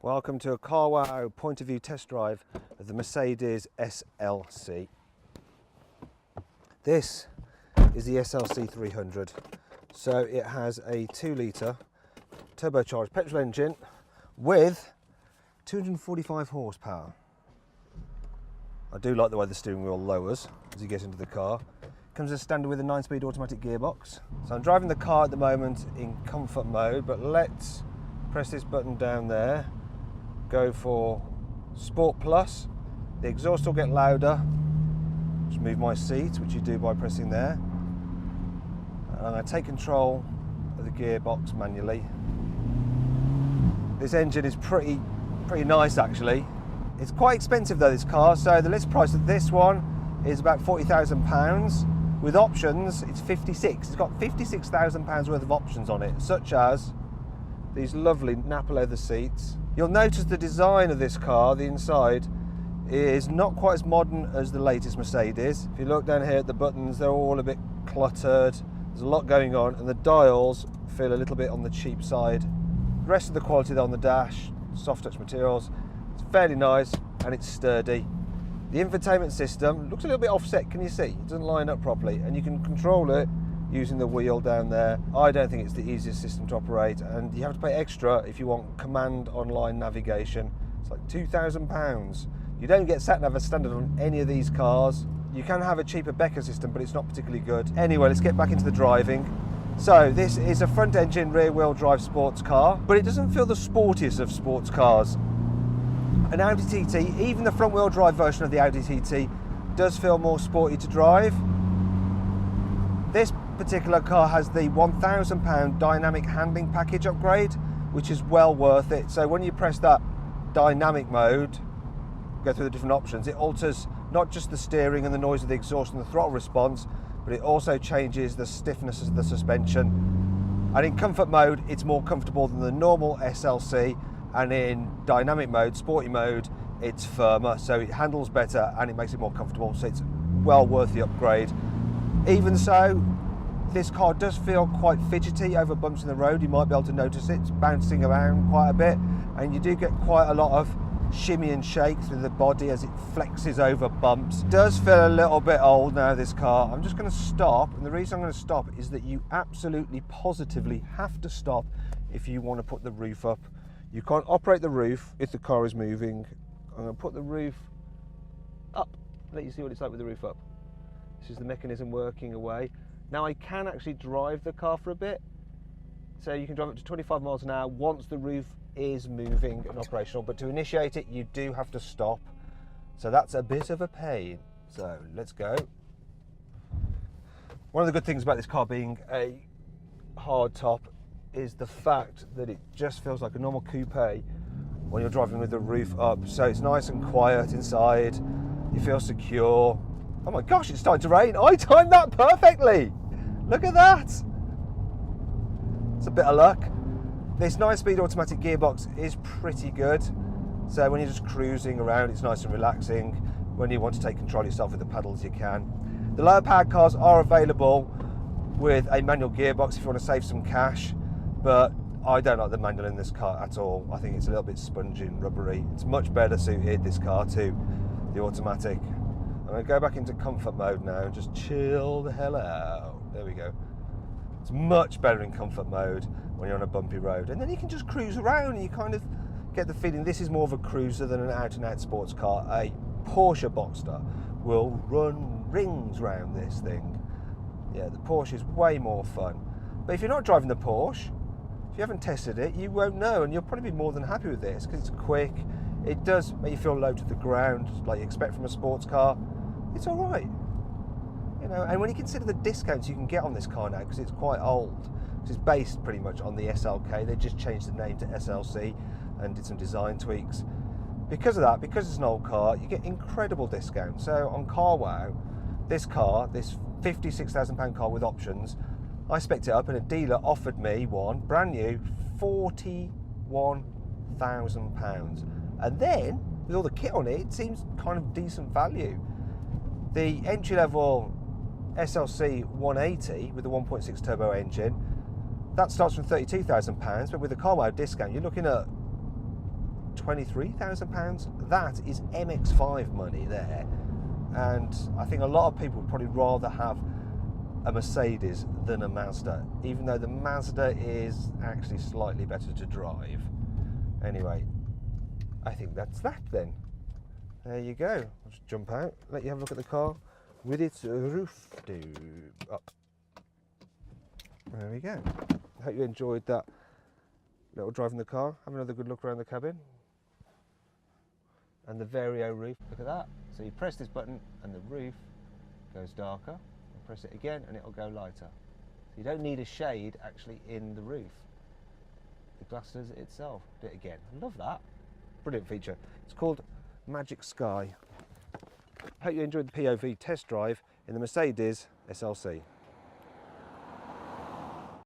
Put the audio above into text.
Welcome to a CarWow point of view test drive of the Mercedes SLC. This is the SLC 300. So it has a 2-litre turbocharged petrol engine with 245 horsepower. I do like the way the steering wheel lowers as you get into the car. Comes as standard with a 9-speed automatic gearbox. So I'm driving the car at the moment in comfort mode, but let's press this button down there. Go for Sport Plus. The exhaust will get louder. Just move my seat, which you do by pressing there. And I'm going to take control of the gearbox manually. This engine is pretty nice actually. It's quite expensive though, this car, so the list price of this one is about £40,000. With options, it's 56. It's got £56,000 worth of options on it, such as these lovely Napa leather seats. You'll notice the design of this car, the inside, is not quite as modern as the latest Mercedes. If you look down here at the buttons, they're all a bit cluttered. There's a lot going on, and the dials feel a little bit on the cheap side. The rest of the quality though on the dash, soft touch materials, it's fairly nice and it's sturdy. The infotainment system looks a little bit offset, can you see? It doesn't line up properly, and you can control it using the wheel down there. I don't think it's the easiest system to operate, and you have to pay extra if you want command online navigation. It's like £2,000. You don't get sat-nav as standard on any of these cars. You can have a cheaper Becker system, but it's not particularly good. Anyway, let's get back into the driving. So this is a front-engine, rear-wheel drive sports car, but it doesn't feel the sportiest of sports cars. An Audi TT, even the front-wheel drive version of the Audi TT, does feel more sporty to drive. This particular car has the £1,000 dynamic handling package upgrade, which is well worth it. So when you press that dynamic mode, go through the different options, it alters not just the steering and the noise of the exhaust and the throttle response, but it also changes the stiffness of the suspension. And in comfort mode, it's more comfortable than the normal SLC, and in dynamic mode, sporty mode, it's firmer, so it handles better and it makes it more comfortable, so it's well worth the upgrade. Even so, this car does feel quite fidgety over bumps in the road. You might be able to notice it. It's bouncing around quite a bit, and you do get quite a lot of shimmy and shake through the body as it flexes over bumps. It does feel a little bit old now, this car. I'm just going to stop, and the reason I'm going to stop is that you absolutely positively have to stop if you want to put the roof up. You can't operate the roof if the car is moving. I'm going to put the roof up, let you see what it's like with the roof up. This is the mechanism working away. Now I can actually drive the car for a bit, so you can drive up to 25 miles an hour once the roof is moving and operational, but to initiate it you do have to stop, so that's a bit of a pain. So let's go. One of the good things about this car being a hard top is the fact that it just feels like a normal coupe when you're driving with the roof up, so it's nice and quiet inside, you feel secure. Oh my gosh, it's starting to rain. I timed that perfectly. Look at that. It's a bit of luck. This 9-speed automatic gearbox is pretty good. So when you're just cruising around, it's nice and relaxing. When you want to take control yourself with the pedals, you can. The lower powered cars are available with a manual gearbox if you want to save some cash, but I don't like the manual in this car at all. I think it's a little bit spongy and rubbery. It's much better suited, this car, to the automatic. I'm going to go back into comfort mode now and just chill the hell out. There we go. It's much better in comfort mode when you're on a bumpy road. And then you can just cruise around and you kind of get the feeling this is more of a cruiser than an out-and-out sports car. A Porsche Boxster will run rings round this thing. Yeah, the Porsche is way more fun. But if you're not driving the Porsche, if you haven't tested it, you won't know, and you'll probably be more than happy with this because it's quick. It does make you feel low to the ground like you expect from a sports car. It's all right, you know. And when you consider the discounts you can get on this car now, because it's quite old, because it's based pretty much on the SLK. They just changed the name to SLC and did some design tweaks. Because of that, because it's an old car, you get incredible discounts. So on CarWow, this car, this £56,000 car with options, I spec'd it up and a dealer offered me one brand new, £41,000. And then with all the kit on it, it seems kind of decent value. The entry-level SLC 180 with the 1.6 turbo engine, that starts from £32,000, but with the CarWow discount, you're looking at £23,000. That is MX-5 money there. And I think a lot of people would probably rather have a Mercedes than a Mazda, even though the Mazda is actually slightly better to drive. Anyway, I think that's that then. There you go. I'll just jump out, let you have a look at the car with its roof up. There we go. I hope you enjoyed that little drive in the car. Have another good look around the cabin. And the Vario roof, look at that. So you press this button and the roof goes darker. And press it again and it'll go lighter. So you don't need a shade actually in the roof. The glass does it itself. Do it again. I love that. Brilliant feature. It's called Magic Sky. I hope you enjoyed the POV test drive in the Mercedes SLC.